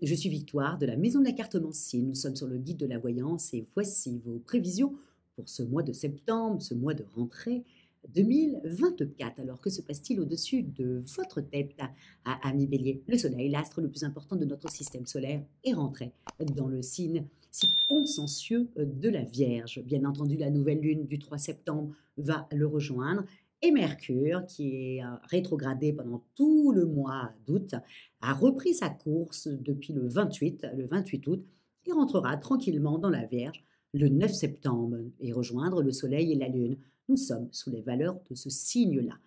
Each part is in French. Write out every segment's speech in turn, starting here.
Je suis Victoire de la Maison de la Cartomancie. Nous sommes sur le guide de la voyance et voici vos prévisions pour ce mois de septembre, ce mois de rentrée 2024. Alors que se passe-t-il au-dessus de votre tête, ami Bélier? Le Soleil, l'astre le plus important de notre système solaire, est rentré dans le signe si consciencieux de la Vierge. Bien entendu, la nouvelle lune du 3 septembre va le rejoindre. Et Mercure, qui est rétrogradé pendant tout le mois d'août, a repris sa course depuis le 28 août et rentrera tranquillement dans la Vierge le 9 septembre et rejoindre le Soleil et la Lune. Nous sommes sous les valeurs de ce signe-là.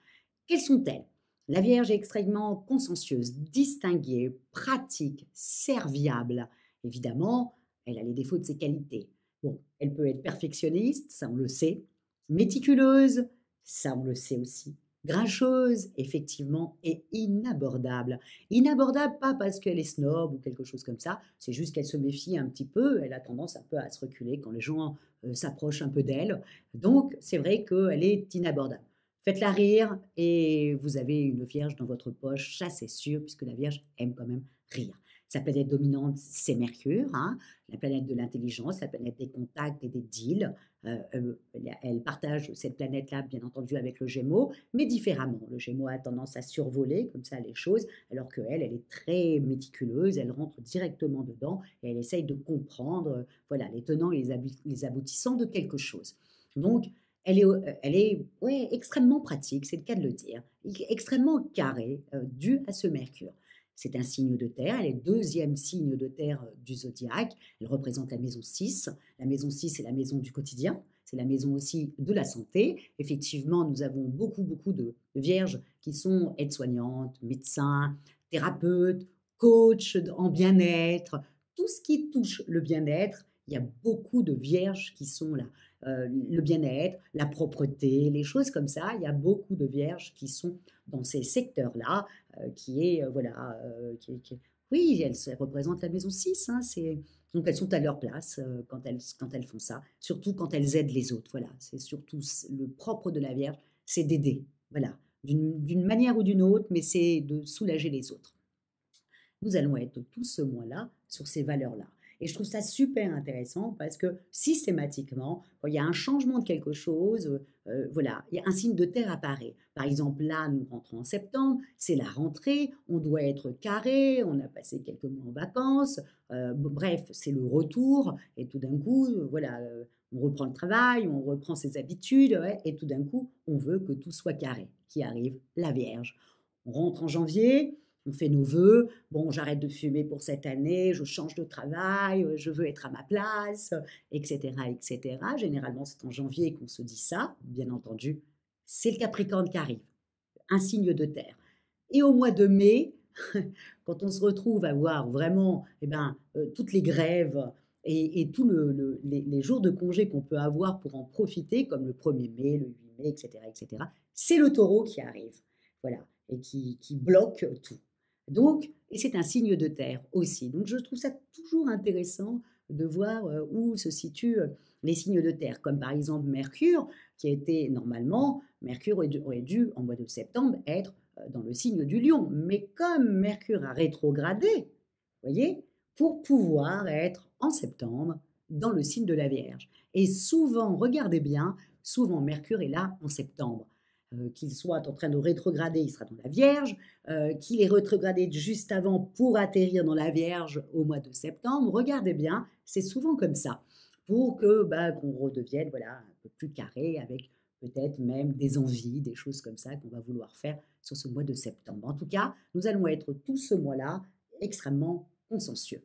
Quelles sont-elles? La Vierge est extrêmement consciencieuse, distinguée, pratique, serviable. Évidemment, elle a les défauts de ses qualités. Bon, elle peut être perfectionniste, ça on le sait, méticuleuse, ça on le sait aussi, grincheuse, effectivement, et inabordable. Inabordable, pas parce qu'elle est snob ou quelque chose comme ça, c'est juste qu'elle se méfie un petit peu, elle a tendance un peu à se reculer quand les gens s'approchent un peu d'elle. Donc, c'est vrai qu'elle est inabordable. Faites-la rire et vous avez une vierge dans votre poche, ça c'est sûr, puisque la vierge aime quand même rire. Sa planète dominante, c'est Mercure, hein, la planète de l'intelligence, la planète des contacts et des deals. Elle partage cette planète-là, bien entendu, avec le Gémeaux, mais différemment. Le Gémeaux a tendance à survoler comme ça les choses, alors qu'elle, elle est très méticuleuse, elle rentre directement dedans et elle essaye de comprendre voilà, les tenants et les aboutissants de quelque chose. Donc, elle est ouais, extrêmement pratique, c'est le cas de le dire, extrêmement carrée, due à ce Mercure. C'est un signe de terre, elle est deuxième signe de terre du zodiaque, elle représente la maison 6. La maison 6, c'est la maison du quotidien, c'est la maison aussi de la santé. Effectivement, nous avons beaucoup de vierges qui sont aides-soignantes, médecins, thérapeutes, coachs en bien-être, tout ce qui touche le bien-être. Il y a beaucoup de vierges qui sont là. Le bien-être, la propreté, les choses comme ça. Il y a beaucoup de vierges qui sont dans ces secteurs-là, qui est, voilà, oui, elles représentent la maison 6. Hein, donc elles sont à leur place quand elles font ça, surtout quand elles aident les autres. Voilà, c'est surtout le propre de la Vierge, c'est d'aider. Voilà, d'une manière ou d'une autre, mais c'est de soulager les autres. Nous allons être tout ce mois-là sur ces valeurs-là. Et je trouve ça super intéressant parce que systématiquement, quand il y a un changement de quelque chose, voilà, il y a un signe de terre apparaît. Par exemple, là, nous rentrons en septembre, c'est la rentrée, on doit être carré, on a passé quelques mois en vacances, bref, c'est le retour, et tout d'un coup, voilà, on reprend le travail, on reprend ses habitudes, ouais, et tout d'un coup, on veut que tout soit carré, qui arrive la Vierge. On rentre en janvier, on fait nos vœux, bon, j'arrête de fumer pour cette année, je change de travail, je veux être à ma place, etc., etc. Généralement, c'est en janvier qu'on se dit ça, bien entendu. C'est le Capricorne qui arrive, un signe de terre. Et au mois de mai, quand on se retrouve à voir vraiment toutes les grèves et tous les jours de congé qu'on peut avoir pour en profiter, comme le 1er mai, le 8 mai, etc., c'est le taureau qui arrive, voilà, et qui bloque tout. Donc, et c'est un signe de terre aussi. Donc, je trouve ça toujours intéressant de voir où se situent les signes de terre, comme par exemple Mercure, qui a été normalement, Mercure aurait dû, en mois de septembre, être dans le signe du lion. Mais comme Mercure a rétrogradé, vous voyez, pour pouvoir être en septembre dans le signe de la Vierge. Et souvent, regardez bien, souvent Mercure est là en septembre. Qu'il soit en train de rétrograder, il sera dans la Vierge, qu'il est rétrogradé juste avant pour atterrir dans la Vierge au mois de septembre. Regardez bien, c'est souvent comme ça, pour que qu'on redevienne voilà, un peu plus carré avec peut-être même des envies, des choses comme ça qu'on va vouloir faire sur ce mois de septembre. En tout cas, nous allons être tout ce mois-là extrêmement consciencieux.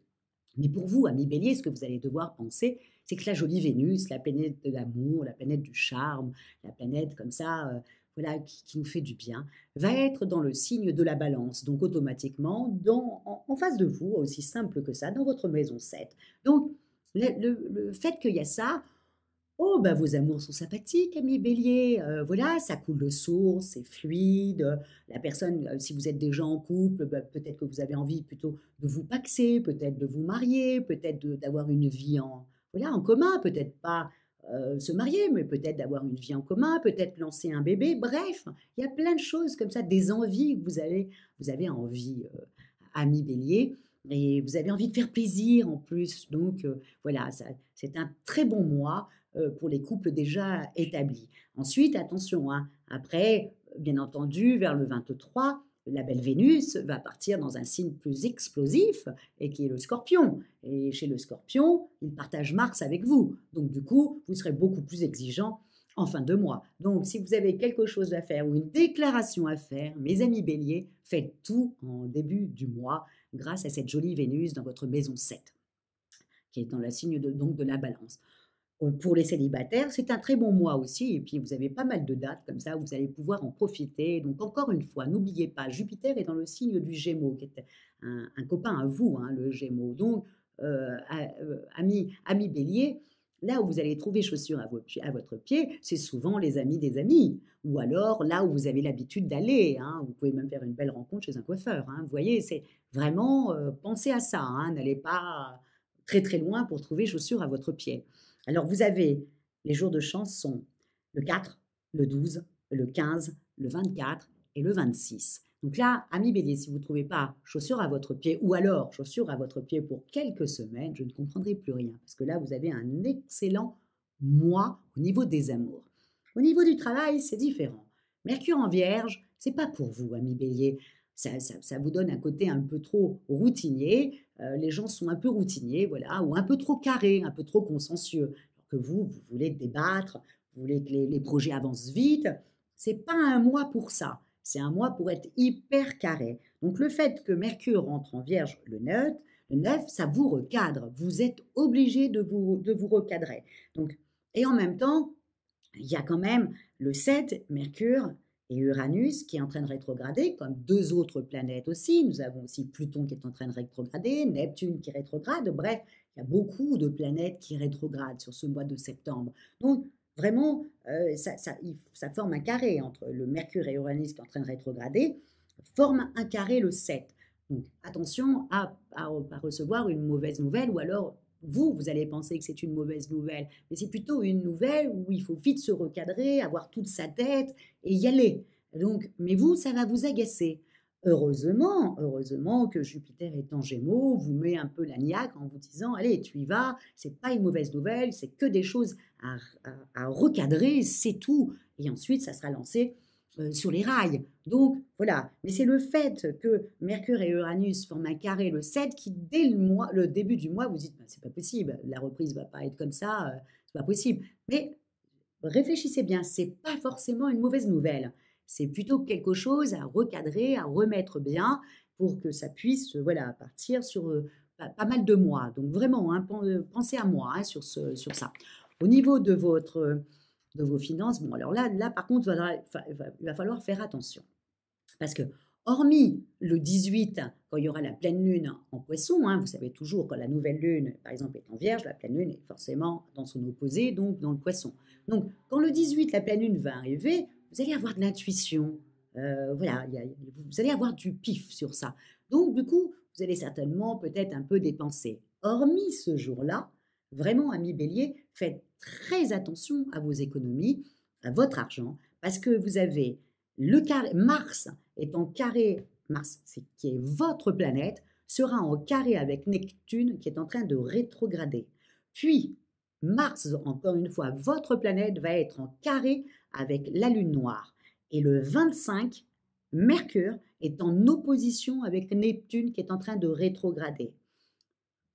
Mais pour vous, amis Bélier, ce que vous allez devoir penser, c'est que la jolie Vénus, la planète de l'amour, la planète du charme, la planète comme ça, voilà, qui nous fait du bien, va être dans le signe de la balance. Donc automatiquement, en face de vous, aussi simple que ça, dans votre maison 7. Donc le fait qu'il y a ça, oh, bah, vos amours sont sympathiques, amis Bélier. Voilà, ça coule de source, c'est fluide. La personne, si vous êtes déjà en couple, bah, peut-être que vous avez envie plutôt de vous paxer, peut-être de vous marier, peut-être d'avoir une vie voilà, en commun, peut-être pas se marier, mais peut-être d'avoir une vie en commun, peut-être lancer un bébé. Bref, il y a plein de choses comme ça, des envies que vous avez envie, amis Bélier. et vous avez envie de faire plaisir en plus. Donc, voilà, c'est un très bon mois pour les couples déjà établis. Ensuite, attention, hein, après, bien entendu, vers le 23, la belle Vénus va partir dans un signe plus explosif et qui est le Scorpion. Et chez le Scorpion, il partage Mars avec vous. Donc, du coup, vous serez beaucoup plus exigeant en fin de mois. Donc, si vous avez quelque chose à faire ou une déclaration à faire, mes amis béliers, faites tout en début du mois grâce à cette jolie Vénus dans votre maison 7, qui est dans la signe donc de la balance. Pour les célibataires, c'est un très bon mois aussi, et puis vous avez pas mal de dates comme ça, vous allez pouvoir en profiter. Donc encore une fois, n'oubliez pas, Jupiter est dans le signe du Gémeaux, qui est un copain à vous, hein, le Gémeaux. Donc, amis bélier, là où vous allez trouver chaussures à votre pied, c'est souvent les amis des amis, ou alors là où vous avez l'habitude d'aller, hein. Vous pouvez même faire une belle rencontre chez un coiffeur, hein. Vous voyez, c'est vraiment, pensez à ça, hein. N'allez pas très très loin pour trouver chaussures à votre pied. Alors, vous avez les jours de chance sont le 4, le 12, le 15, le 24 et le 26. Donc là, amis bélier, si vous ne trouvez pas chaussures à votre pied ou alors chaussures à votre pied pour quelques semaines, je ne comprendrai plus rien parce que là, vous avez un excellent mois au niveau des amours. Au niveau du travail, c'est différent. Mercure en vierge, c'est pas pour vous, amis bélier. Ça vous donne un côté un peu trop routinier. Les gens sont un peu routiniers, voilà, ou un peu trop carrés, un peu trop consensueux. Alors que vous voulez débattre, vous voulez que les projets avancent vite. C'est pas un mois pour ça. C'est un mois pour être hyper carré. Donc le fait que Mercure rentre en Vierge le 9, ça vous recadre. Vous êtes obligé de vous recadrer. Donc, et en même temps, il y a quand même le 7, Mercure et Uranus qui est en train de rétrograder, comme deux autres planètes aussi. Nous avons aussi Pluton qui est en train de rétrograder, Neptune qui rétrograde. Bref, il y a beaucoup de planètes qui rétrogradent sur ce mois de septembre. Donc, vraiment, ça forme un carré entre le Mercure et Uranus qui est en train de rétrograder, forme un carré le 7. Donc, attention à recevoir une mauvaise nouvelle ou alors vous allez penser que c'est une mauvaise nouvelle, mais c'est plutôt une nouvelle où il faut vite se recadrer, avoir toute sa tête et y aller. Donc, mais vous, ça va vous agacer. Heureusement que Jupiter est en Gémeaux, vous met un peu la niaque en vous disant, allez, tu y vas, c'est pas une mauvaise nouvelle, c'est que des choses à recadrer, c'est tout. Et ensuite, ça sera lancé sur les rails. Donc voilà, mais c'est le fait que Mercure et Uranus forment un carré le 7 qui, dès le début du mois, vous dites, bah, c'est pas possible, la reprise va pas être comme ça, c'est pas possible. Mais réfléchissez bien, c'est pas forcément une mauvaise nouvelle. C'est plutôt quelque chose à recadrer, à remettre bien pour que ça puisse voilà, partir sur pas mal de mois. Donc vraiment, hein, pensez à moi hein, sur ça. Au niveau de vos finances, bon alors là par contre, il va falloir faire attention. Parce que, hormis le 18, quand il y aura la pleine lune en poisson, hein, vous savez toujours quand la nouvelle lune, par exemple, est en vierge, la pleine lune est forcément dans son opposé, donc dans le poisson. Donc, quand le 18, la pleine lune va arriver, vous allez avoir de l'intuition. Voilà, vous allez avoir du pif sur ça. Donc, du coup, vous allez certainement peut-être un peu dépenser. Hormis ce jour-là, vraiment, ami bélier, faites très attention à vos économies, à votre argent, parce que vous avez le carré, Mars est en carré, Mars qui est votre planète, sera en carré avec Neptune qui est en train de rétrograder. Puis, Mars, encore une fois, votre planète va être en carré avec la Lune noire. Et le 25, Mercure est en opposition avec Neptune qui est en train de rétrograder.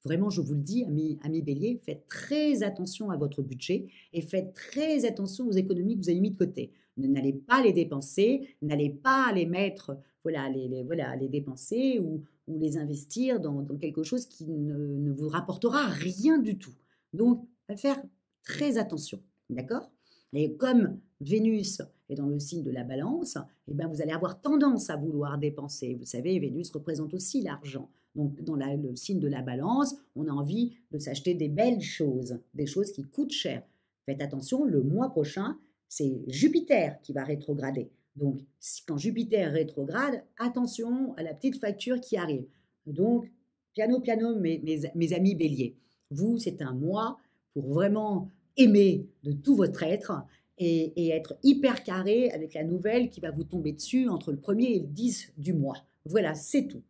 Vraiment, je vous le dis, amis bélier, faites très attention à votre budget et faites très attention aux économies que vous avez mis de côté. N'allez pas les dépenser, n'allez pas les mettre, voilà, les dépenser ou les investir dans quelque chose qui ne vous rapportera rien du tout. Donc, faire très attention, d'accord? Et comme Vénus est dans le signe de la balance, eh ben vous allez avoir tendance à vouloir dépenser. Vous savez, Vénus représente aussi l'argent. Donc, dans le signe de la balance, on a envie de s'acheter des belles choses, des choses qui coûtent cher. Faites attention, le mois prochain, c'est Jupiter qui va rétrograder. Donc, quand Jupiter rétrograde, attention à la petite facture qui arrive. Donc, piano, mes amis béliers. Vous, c'est un mois pour vraiment aimer de tout votre être et être hyper carré avec la nouvelle qui va vous tomber dessus entre le 1er et le 10 du mois. Voilà, c'est tout.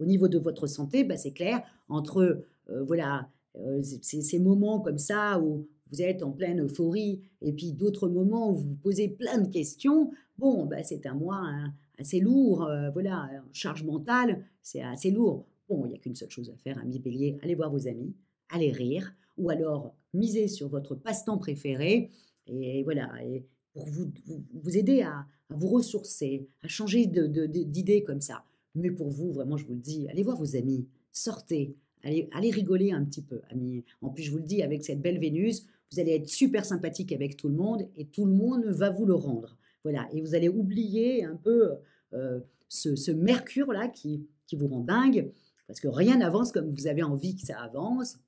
Au niveau de votre santé, bah, c'est clair, entre, voilà, ces moments comme ça où vous êtes en pleine euphorie et puis d'autres moments où vous vous posez plein de questions, bon, bah, c'est un mois, hein, assez lourd, voilà, charge mentale, c'est assez lourd. Bon, il n'y a qu'une seule chose à faire, ami Bélier, allez voir vos amis, allez rire ou alors miser sur votre passe-temps préféré et voilà et pour vous aider à vous ressourcer, à changer d'idées comme ça. Mais pour vous, vraiment, je vous le dis, allez voir vos amis, sortez, allez rigoler un petit peu, amis. En plus, je vous le dis, avec cette belle Vénus, vous allez être super sympathique avec tout le monde et tout le monde va vous le rendre. Voilà, et vous allez oublier un peu ce Mercure-là qui vous rend dingue, parce que rien n'avance comme vous avez envie que ça avance.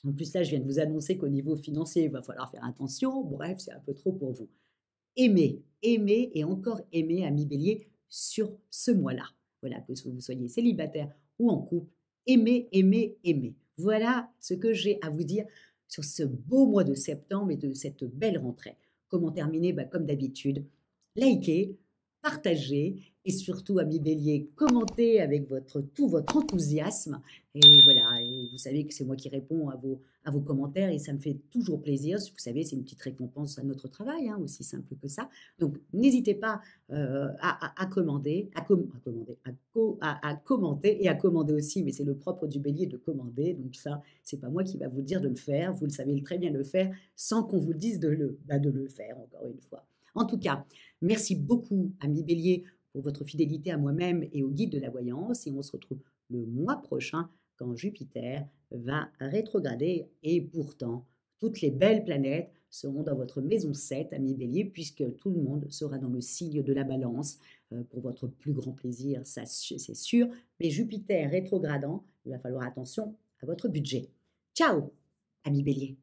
En plus, là, je viens de vous annoncer qu'au niveau financier, il va falloir faire attention. Bref, c'est un peu trop pour vous. Aimez, aimez et encore aimez, ami Bélier, sur ce mois-là. Voilà, que vous soyez célibataire ou en couple, aimez, aimez, aimez. Voilà ce que j'ai à vous dire sur ce beau mois de septembre et de cette belle rentrée. Comment terminer? Bah, comme d'habitude, likez, partagez et surtout, ami Bélier, commentez avec tout votre enthousiasme. Et voilà, et vous savez que c'est moi qui réponds à vos commentaires et ça me fait toujours plaisir. Vous savez, c'est une petite récompense à notre travail, hein, aussi simple que ça. Donc, n'hésitez pas à commander, à commenter et à commander aussi, mais c'est le propre du Bélier de commander. Donc ça, c'est pas moi qui va vous dire de le faire. Vous le savez très bien le faire sans qu'on vous dise de le faire, encore une fois. En tout cas, merci beaucoup, ami Bélier, pour votre fidélité à moi-même et au guide de la voyance. Et on se retrouve le mois prochain quand Jupiter va rétrograder. Et pourtant, toutes les belles planètes seront dans votre maison 7, ami Bélier, puisque tout le monde sera dans le signe de la balance pour votre plus grand plaisir, ça c'est sûr. Mais Jupiter rétrogradant, il va falloir attention à votre budget. Ciao, ami Bélier.